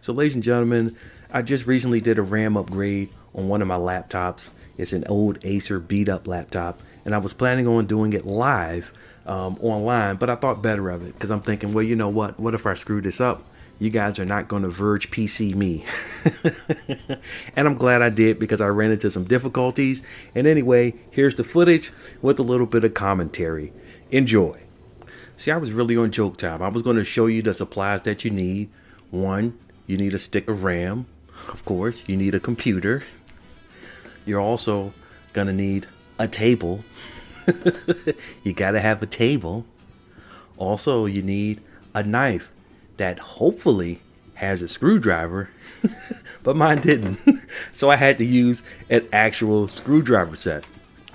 So ladies and gentlemen, I just recently did a RAM upgrade on one of my laptops. It's an old Acer beat up laptop, and I was planning on doing it live online, but I thought better of it because I'm thinking, well, you know what if I screw this up? You guys are not going to Verge PC me. And I'm glad I did because I ran into some difficulties. And anyway, here's the footage with a little bit of commentary. Enjoy. See, I was really on joke time. I was going to show you the supplies that you need. One, you need a stick of RAM. Of course, you need a computer. You're also going to need a table. You got to have a table. Also, you need a knife that hopefully has a screwdriver, but mine didn't. So I had to use an actual screwdriver set.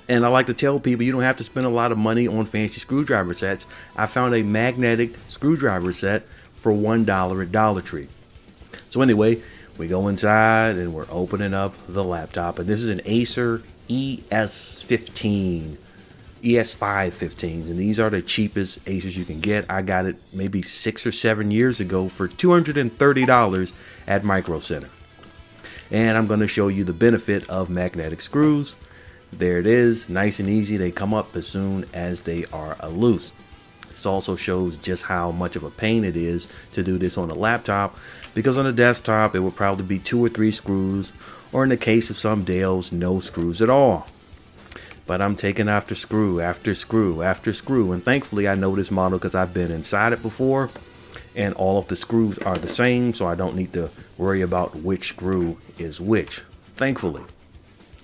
And I like to tell people you don't have to spend a lot of money on fancy screwdriver sets. I found a magnetic screwdriver set for $1 at Dollar Tree. So anyway, we go inside and we're opening up the laptop. And this is an Acer ES15. ES5 and these are the cheapest Acers you can get. I got it maybe 6 or 7 years ago for $230 at Micro Center. And I'm going to show you the benefit of magnetic screws. There it is, nice and easy. They come up as soon as they are loose. This also shows just how much of a pain it is to do this on a laptop, because on a desktop it would probably be 2 or 3 screws, or in the case of some Dells, no screws at all. But I'm taking after screw after screw after screw, and thankfully I know this model because I've been inside it before, and all of the screws are the same, so I don't need to worry about which screw is which, thankfully.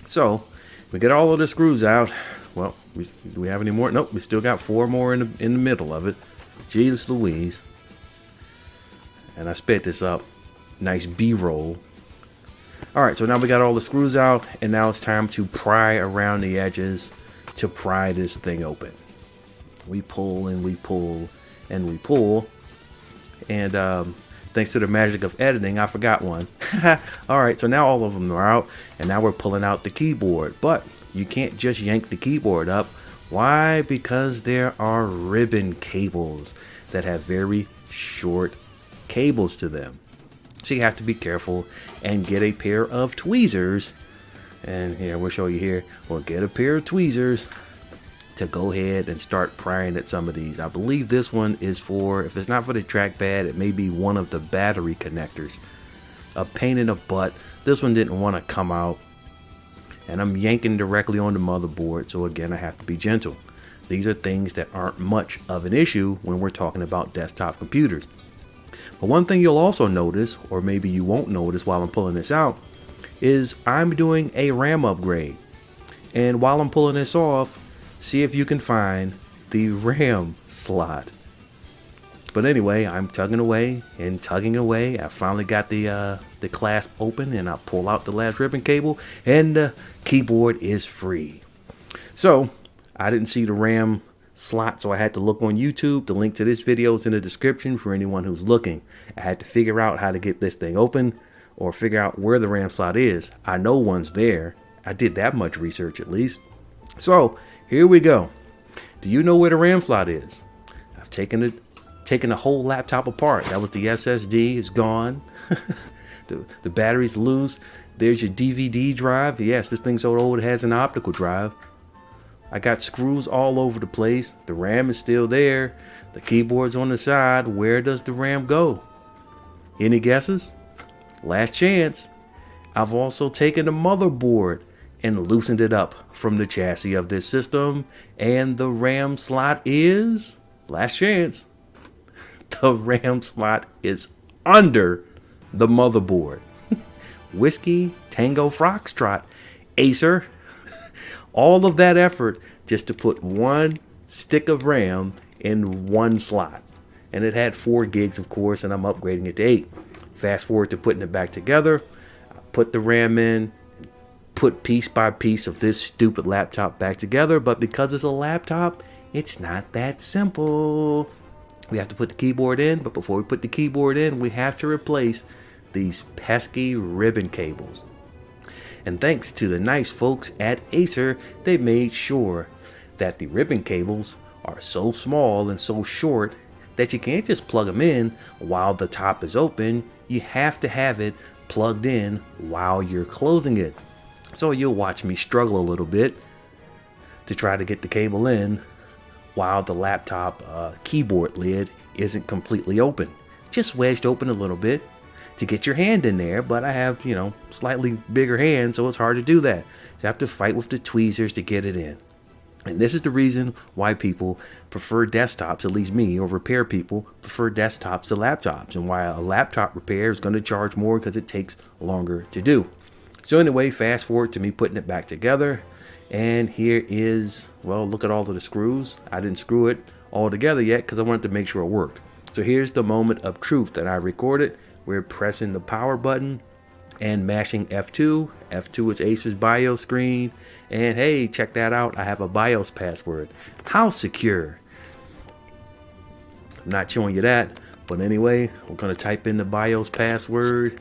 So we get all of the screws out. Well, do we have any more? Nope, we still got 4 more in the middle of it. Jesus Louise. And I sped this up. Nice B-roll. Alright, so now we got all the screws out, and now it's time to pry around the edges to pry this thing open. We pull and we pull and we pull, and thanks to the magic of editing, I forgot one. Alright, so now all of them are out, and now we're pulling out the keyboard. But you can't just yank the keyboard up. Why? Because there are ribbon cables that have very short cables to them. So you have to be careful and get a pair of tweezers. And here, we'll show you here. We'll get a pair of tweezers to go ahead and start prying at some of these. I believe this one is for, if it's not for the trackpad, it may be one of the battery connectors. A pain in the butt. This one didn't want to come out. And I'm yanking directly on the motherboard. So again, I have to be gentle. These are things that aren't much of an issue when we're talking about desktop computers. But one thing you'll also notice, or maybe you won't notice while I'm pulling this out, is I'm doing a RAM upgrade. And while I'm pulling this off, see if you can find the RAM slot. But anyway, I'm tugging away and tugging away. I finally got the clasp open, and I pull out the last ribbon cable, and the keyboard is free. So I didn't see the RAM slot, so I had to look on YouTube. The link to this video is in the description for anyone who's looking. I had to figure out how to get this thing open, or figure out where the RAM slot is. I know one's there. I did that much research at least. So here we go. Do you know where the RAM slot is? I've taken the whole laptop apart. That was the SSD. It's gone. the battery's loose. There's your DVD drive. Yes, this thing's so old it has an optical drive. I got screws all over the place. The RAM is still there. The keyboard's on the side. Where does the RAM go? Any guesses? Last chance. I've also taken the motherboard and loosened it up from the chassis of this system. And the RAM slot is, last chance, the RAM slot is under the motherboard. Whiskey, Tango, Foxtrot, Acer. All of that effort just to put one stick of RAM in one slot. And it had 4 gigs, of course, and I'm upgrading it to 8. Fast forward to putting it back together. I put the RAM in, put piece by piece of this stupid laptop back together. But because it's a laptop, it's not that simple. We have to put the keyboard in, but before we put the keyboard in, we have to replace these pesky ribbon cables. And thanks to the nice folks at Acer, they made sure that the ribbon cables are so small and so short that you can't just plug them in while the top is open. you have to have it plugged in while you're closing it. So you'll watch me struggle a little bit to try to get the cable in while the laptop keyboard lid isn't completely open. Just wedged open a little bit to get your hand in there, but I have, slightly bigger hands, so it's hard to do that. So I have to fight with the tweezers to get it in. And this is the reason why people prefer desktops, at least me, or repair people prefer desktops to laptops, and why a laptop repair is going to charge more because it takes longer to do. So anyway, fast forward to me putting it back together, and here is, well, look at all of the screws. I didn't screw it all together yet because I wanted to make sure it worked. So here's the moment of truth that I recorded. We're pressing the power button and mashing F2. F2 is Acer's BIOS screen. And hey, check that out. I have a BIOS password. How secure? I'm not showing you that. But anyway, we're going to type in the BIOS password.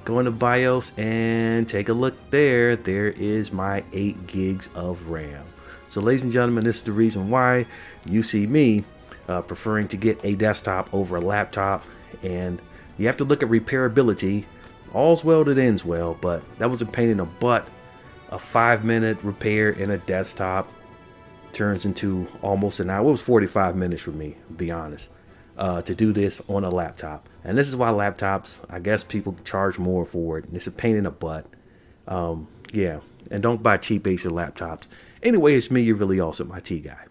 Go into BIOS and take a look there. There is my 8 gigs of RAM. So ladies and gentlemen, this is the reason why you see me preferring to get a desktop over a laptop. And you have to look at repairability. All's well that ends well, but that was a pain in the butt. A 5-minute repair in a desktop turns into almost an hour. It was 45 minutes for me, to be honest, to do this on a laptop. And this is why laptops, I guess people charge more for it. And it's a pain in the butt. Yeah, and don't buy cheap Acer laptops. Anyway, it's me, you're really awesome, my T guy.